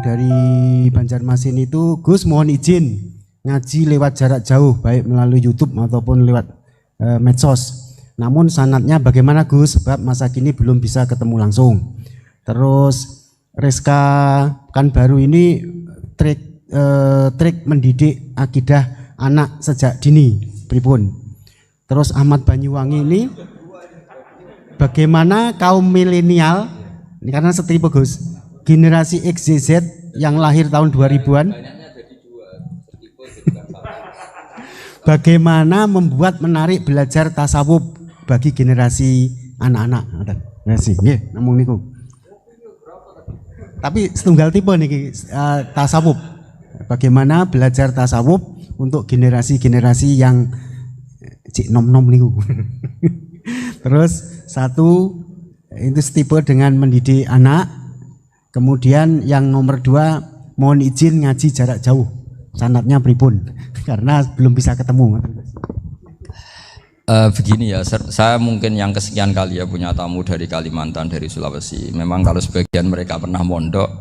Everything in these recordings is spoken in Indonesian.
dari Banjarmasin itu, Gus mohon izin ngaji lewat jarak jauh, baik melalui YouTube ataupun lewat medsos. Namun sanadnya bagaimana Gus? Sebab masa kini belum bisa ketemu langsung. Terus Reska Pekanbaru ini trik mendidik akidah anak sejak dini, pripun? Terus Ahmad Banyuwangi ini bagaimana kaum milenial, ini karena setipe Gus, generasi XYZ yang lahir tahun 2000-an, bagaimana membuat menarik belajar tasawuf bagi generasi anak-anak. Nggih, nggih, namung niku. Tapi setunggal tipe niki tasawuf. Bagaimana belajar tasawuf untuk generasi-generasi yang cik nom-nom niku. Terus satu itu setipe dengan mendidik anak. Kemudian yang nomor 2 mohon izin ngaji jarak jauh. Sanadnya pripun? Karena belum bisa ketemu. Begini ya, saya mungkin yang kesekian kali ya punya tamu dari Kalimantan, dari Sulawesi. Memang kalau sebagian mereka pernah mondok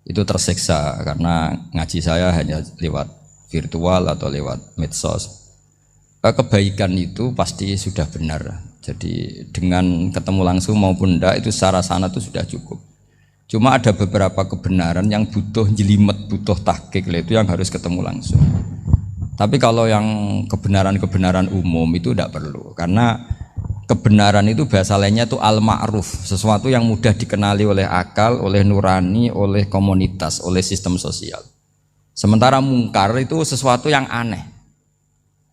itu tersiksa karena ngaji saya hanya lewat virtual atau lewat medsos. Kebaikan itu pasti sudah benar. Jadi dengan ketemu langsung maupun enggak itu secara sana itu sudah cukup. Cuma ada beberapa kebenaran yang butuh jelimet, butuh tahqiq, itu yang harus ketemu langsung. Tapi kalau yang kebenaran-kebenaran umum itu tidak perlu, karena kebenaran itu bahasa lainnya itu al-ma'ruf, sesuatu yang mudah dikenali oleh akal, oleh nurani, oleh komunitas, oleh sistem sosial. Sementara mungkar itu sesuatu yang aneh.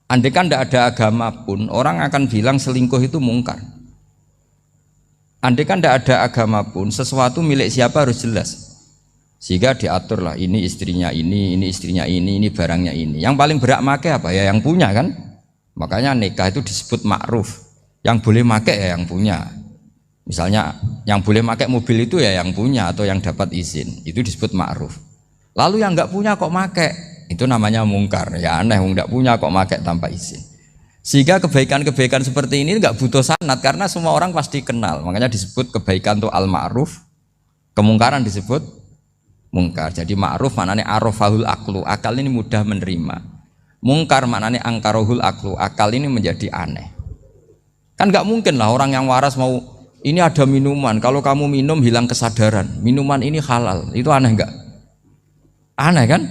Andai kan tidak ada agama pun, orang akan bilang selingkuh itu mungkar. Andai kan tidak ada agama pun, sesuatu milik siapa harus jelas. Sehingga diaturlah ini istrinya ini istrinya ini barangnya ini. Yang paling berhak make apa ya yang punya kan. Makanya nikah itu disebut ma'ruf. Yang boleh make ya yang punya. Misalnya yang boleh make mobil itu ya yang punya atau yang dapat izin. Itu disebut ma'ruf. Lalu yang nggak punya kok make, itu namanya mungkar. Ya aneh, nggak punya kok make tanpa izin. Sehingga kebaikan-kebaikan seperti ini nggak butuh sanad karena semua orang pasti kenal. Makanya disebut kebaikan itu al-ma'ruf. Kemungkaran disebut mungkar. Jadi ma'ruf maknanya arafahul aklu, akal ini mudah menerima. Mungkar maknanya angkarohul aklu, akal ini menjadi aneh. Kan nggak mungkin lah orang yang waras mau ini ada minuman, kalau kamu minum hilang kesadaran, minuman ini halal, itu aneh nggak? Aneh kan?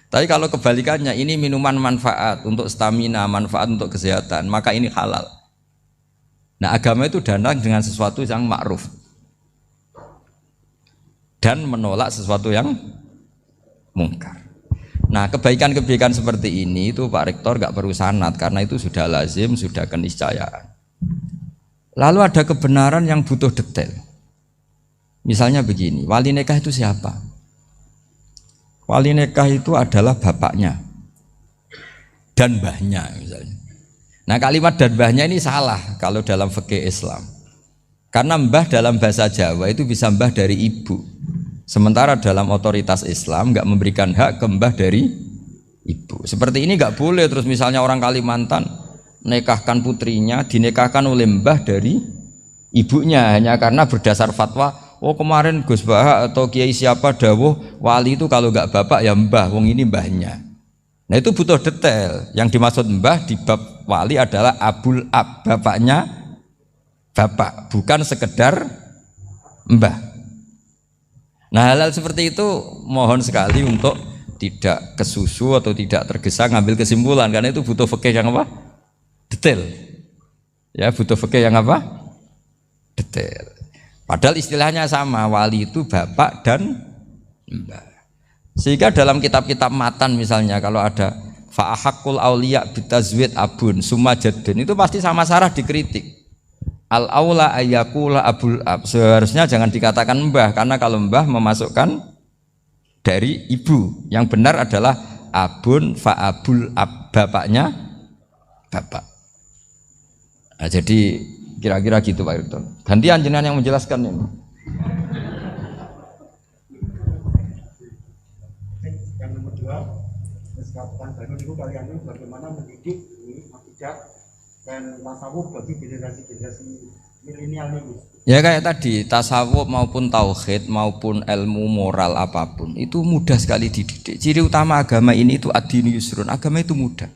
Tapi kalau kebalikannya ini minuman manfaat untuk stamina, manfaat untuk kesehatan, maka ini halal. Nah agama itu datang dengan sesuatu yang ma'ruf dan menolak sesuatu yang mungkar. Nah kebaikan-kebaikan seperti ini itu Pak Rektor gak perlu sanad karena itu sudah lazim, sudah keniscayaan. Lalu ada kebenaran yang butuh detail. Misalnya begini, wali nikah itu siapa? Wali nikah itu adalah bapaknya dan mbahnya misalnya. Nah kalimat dan mbahnya ini salah kalau dalam fikih Islam. Karena mbah dalam bahasa Jawa itu bisa mbah dari ibu. Sementara dalam otoritas Islam nggak memberikan hak ke mbah dari ibu. Seperti ini nggak boleh. Terus misalnya orang Kalimantan nikahkan putrinya dinikahkan oleh mbah dari ibunya hanya karena berdasar fatwa. Oh kemarin Gus Baha atau Kiai siapa dawuh wali itu kalau nggak bapak ya mbah. Wong ini mbahnya. Nah itu butuh detail. Yang dimaksud mbah di bab wali adalah abul ab, bapaknya bapak, bukan sekedar mbah. Nah hal-hal seperti itu mohon sekali untuk tidak kesusu atau tidak tergesa ngambil kesimpulan karena itu butuh fikih yang apa? Detail. Ya butuh fikih yang apa? Detail. Padahal istilahnya sama, wali itu bapak dan mbah. Sehingga dalam kitab-kitab matan misalnya kalau ada fa'ahakul auliya bitazwid abun summa jaddun itu pasti sama sarah dikritik. Al-aula ayyakula abul ab, seharusnya jangan dikatakan mbah karena kalau mbah memasukkan dari ibu, yang benar adalah abun fa'abul ab, bapaknya bapak. Nah, jadi kira-kira gitu Pak Rektor. Gantian jenengan yang menjelaskan ini. Yang nomor 2, Reska Pekanbaru itu kalian bagaimana mendidik akidah dan tasawuf bagi generasi-generasi milenial ini? Ya kayak tadi, tasawuf maupun tauhid maupun ilmu moral apapun itu mudah sekali dididik. Ciri utama agama ini itu ad-dinu yusrun, agama itu mudah.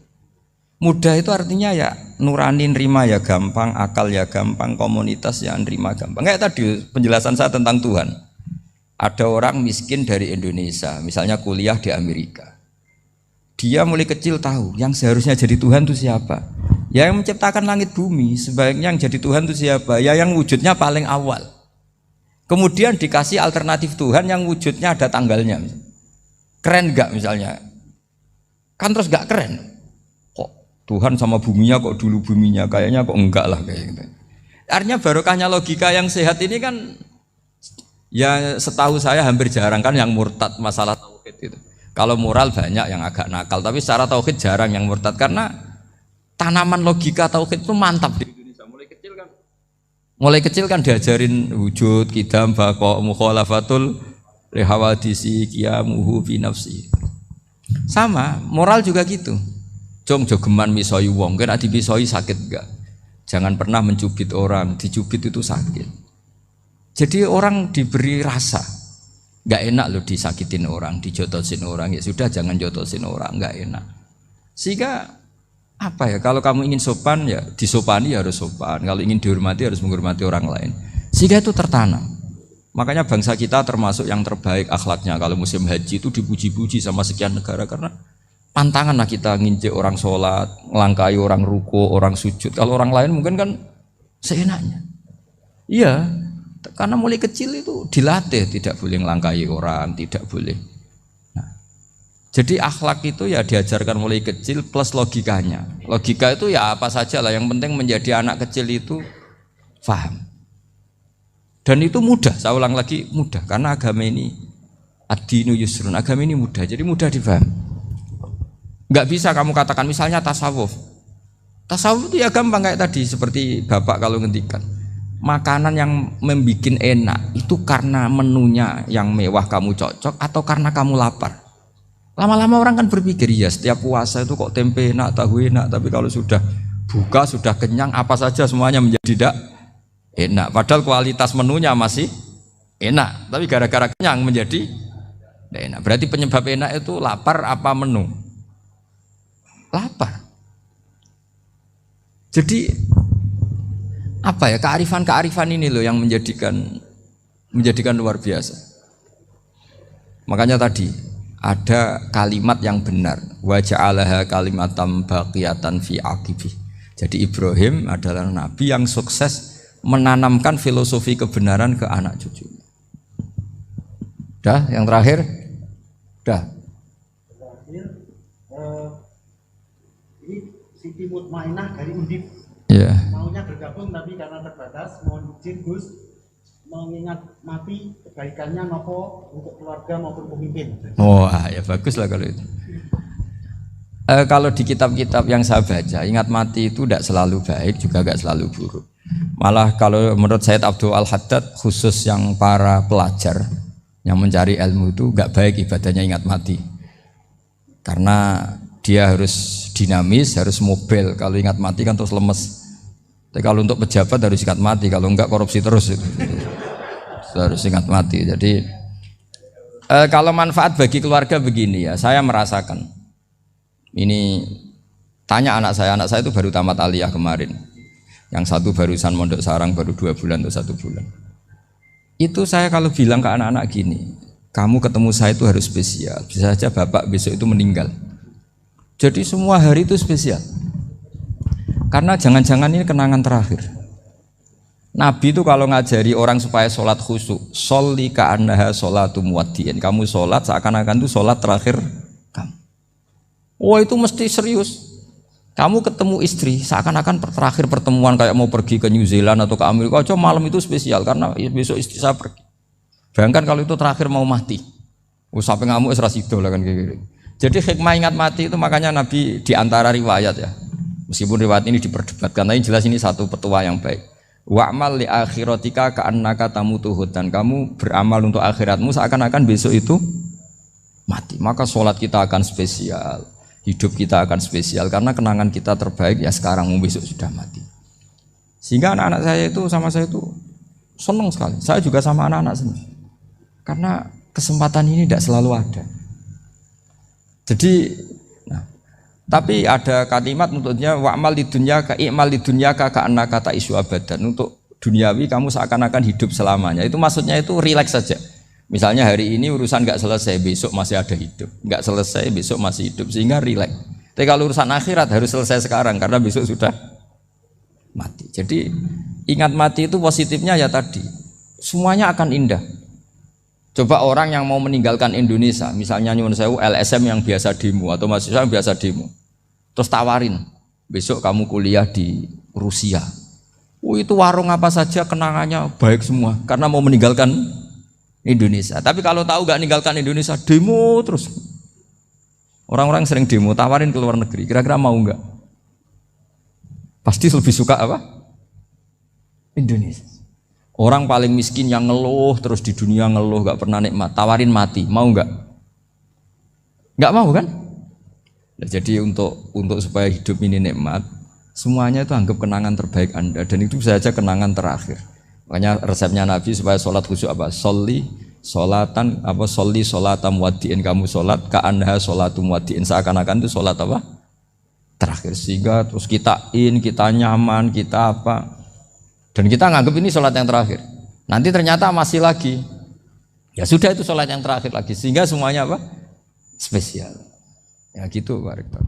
Mudah itu artinya ya nurani nerima ya gampang, akal ya gampang, komunitas ya nerima gampang. Kayak tadi penjelasan saya tentang Tuhan. Ada orang miskin dari Indonesia, misalnya kuliah di Amerika. Dia mulai kecil tahu yang seharusnya jadi Tuhan itu siapa. Ya yang menciptakan langit bumi, sebaiknya yang jadi Tuhan itu siapa? Ya yang wujudnya paling awal. Kemudian dikasih alternatif Tuhan yang wujudnya ada tanggalnya. Keren gak misalnya? Kan terus gak keren. Kok Tuhan sama buminya kok dulu buminya? Kayaknya kok enggak lah kayak gitu. Artinya barokahnya logika yang sehat ini kan, ya setahu saya hampir jarang kan yang murtad masalah tauhid itu. Kalau moral banyak yang agak nakal, tapi secara tauhid jarang yang murtad karena tanaman logika tauhid itu mantap di Indonesia. Mulai kecil kan diajarin wujud, qidam, baqa, mukhalafatul lihawadisi, qiyamuhu fi nafsi. Sama, moral juga gitu. Jong jogeman misoi wong, kan dipisoi sakit enggak? Jangan pernah mencubit orang, dicubit itu sakit. Jadi orang diberi rasa, enggak enak loh disakitin orang, dijotosin orang, ya sudah jangan jotosin orang, enggak enak. Sehingga apa ya, kalau kamu ingin sopan ya disopani ya harus sopan, kalau ingin dihormati harus menghormati orang lain, sehingga itu tertanam. Makanya bangsa kita termasuk yang terbaik akhlaknya. Kalau musim haji itu dipuji-puji sama sekian negara karena pantangan lah kita nginjek orang sholat, melangkai orang ruko, orang sujud. Kalau orang lain mungkin kan seenaknya. Iya, karena mulai kecil itu dilatih tidak boleh melangkai orang, tidak boleh. Jadi akhlak itu ya diajarkan mulai kecil plus logikanya. Logika itu ya apa saja lah, yang penting menjadi anak kecil itu paham. Dan itu mudah, saya ulang lagi mudah, karena agama ini ad-dinu yusrun, agama ini mudah, jadi mudah difaham. Enggak bisa kamu katakan misalnya tasawuf. Tasawuf itu ya gampang kayak tadi, seperti Bapak kalau ngendikan. Makanan yang membuat enak itu karena menunya yang mewah kamu cocok atau karena kamu lapar. Lama-lama orang kan berpikir, ya setiap puasa itu kok tempe enak, tahu enak, tapi kalau sudah buka, sudah kenyang, apa saja semuanya menjadi tidak enak. Padahal kualitas menunya masih enak, tapi gara-gara kenyang menjadi tidak enak. Berarti penyebab enak itu lapar apa menu? Lapar. Jadi apa ya, kearifan-kearifan ini loh yang menjadikan luar biasa. Makanya tadi ada kalimat yang benar, wa ja'alaha kalimatam baqiyatan fi aqibih. Jadi Ibrahim adalah nabi yang sukses menanamkan filosofi kebenaran ke anak cucunya. Dah, yang terakhir? Dah. Ini Siti Mutmainah dari Undip. Yeah. Maunya bergabung tapi karena terbatas, mohon izin Gus mengingat mati kebaikannya nopo untuk keluarga maupun pemimpin. Wah, ya bagus lah kalau itu. Kalau di kitab-kitab yang saya baca, ingat mati itu tidak selalu baik, juga tidak selalu buruk. Malah kalau menurut Sayyid Abdul Al-Haddad, khusus yang para pelajar yang mencari ilmu itu nggak baik ibadahnya ingat mati. Karena dia harus dinamis, harus mobil. Kalau ingat mati kan terus lemes. Tapi kalau untuk pejabat harus ingat mati, kalau enggak korupsi terus. Harus ingat mati. Jadi kalau manfaat bagi keluarga begini ya, saya merasakan. Ini tanya anak saya itu baru tamat aliyah kemarin. Yang satu barusan mondok sarang baru 2 bulan atau 1 bulan. Itu saya kalau bilang ke anak-anak gini, kamu ketemu saya itu harus spesial. Bisa saja bapak besok itu meninggal. Jadi semua hari itu spesial. Karena jangan-jangan ini kenangan terakhir. Nabi itu kalau ngajari orang supaya sholat khusyuk, sholli ka'annaha sholatu muwaddi'in. Kamu sholat seakan-akan itu sholat terakhir kamu. Oh itu mesti serius. Kamu ketemu istri seakan-akan terakhir pertemuan, kayak mau pergi ke New Zealand atau ke Amerika. Aja malam itu spesial karena besok istri saya pergi. Bayangkan kalau itu terakhir mau mati. Sampai ngamuk ras itu lah kan gitu. Jadi hikmah ingat mati itu makanya Nabi diantara riwayat ya. Meskipun riwayat ini diperdebatkan, tapi jelas ini satu petua yang baik. Wa'mal li akhiratika ka'annaka tamutuhud, dan kamu beramal untuk akhiratmu seakan-akan besok itu mati. Maka sholat kita akan spesial, hidup kita akan spesial karena kenangan kita terbaik ya sekarang, besok sudah mati. Sehingga anak-anak saya itu sama saya itu senang sekali. Saya juga sama anak-anak senang. Karena kesempatan ini tidak selalu ada. Jadi, nah, tapi ada kalimat untuknya wa'mal di dunya ka i'mal di dunya ka annaka ta'isu abadan. Untuk duniawi kamu seakan-akan hidup selamanya. Itu maksudnya itu rileks saja. Misalnya hari ini urusan nggak selesai, besok masih ada hidup. Nggak selesai, besok masih hidup. Sehingga rileks. Tapi kalau urusan akhirat harus selesai sekarang karena besok sudah mati. Jadi ingat mati itu positifnya ya tadi, semuanya akan indah. Coba orang yang mau meninggalkan Indonesia, misalnya nyuwun sewu LSM yang biasa demo atau mahasiswa yang biasa demo, terus tawarin, besok kamu kuliah di Rusia. Itu warung apa saja kenangannya baik semua karena mau meninggalkan Indonesia. Tapi kalau tahu gak meninggalkan Indonesia, demo terus. Orang-orang sering demo, tawarin ke luar negeri, kira-kira mau nggak? Pasti lebih suka apa? Indonesia. Orang paling miskin yang ngeluh terus di dunia ngeluh gak pernah nikmat, tawarin mati, mau nggak? Nggak mau kan? Nah, jadi untuk supaya hidup ini nikmat, semuanya itu anggap kenangan terbaik Anda dan itu bisa saja kenangan terakhir. Makanya resepnya Nabi supaya sholat khusyuk apa? Sholli sholatam wadiin, kamu sholat ka'anha sholatum wadiin, seakan-akan itu sholat apa? Terakhir, sehingga terus kita nyaman, kita apa, dan kita nganggap ini sholat yang terakhir. Nanti ternyata masih lagi, ya sudah itu sholat yang terakhir lagi, sehingga semuanya apa? Spesial. Ya gitu Pak Rektor.